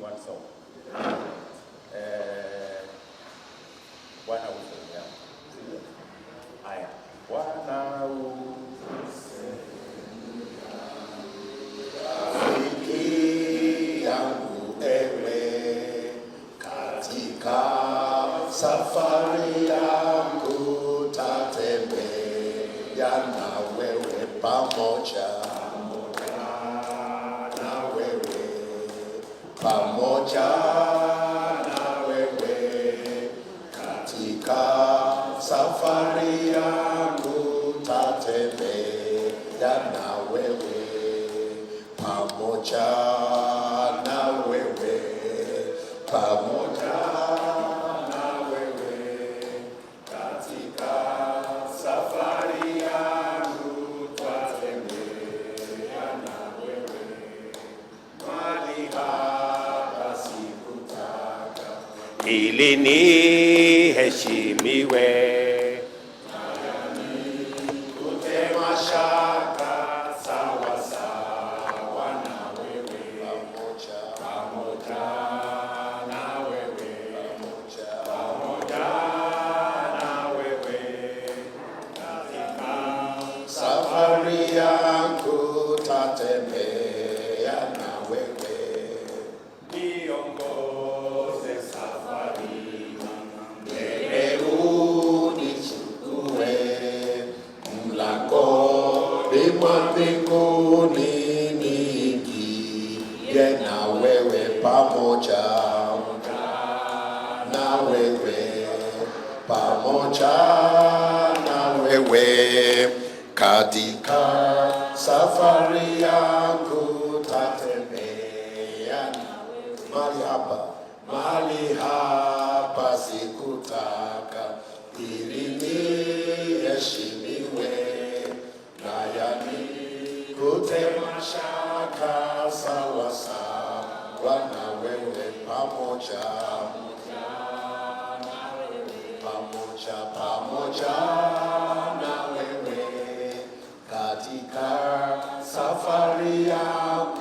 one song. Bwana useme. Haya. Bwana rafiki yangu ewe, katika safari yangu tatembea na wewe pamoja na wewe katika safari yangu tatembea na wewe pamoja na wewe katika safari yangu tatembea na wewe mahali hapa sikutaka ili niheshimiwe safari yangu tatembea na wewe, niongoze safari, mbele unichukue, mlangoni mwa mbinguni niingie na wewe pamoja na wewe katika safari yangu tatembea mahali hapa sikutaka ili niheshimiwe na yanikute mashaka sawa na wewe pamoja na wewe katika safari yangu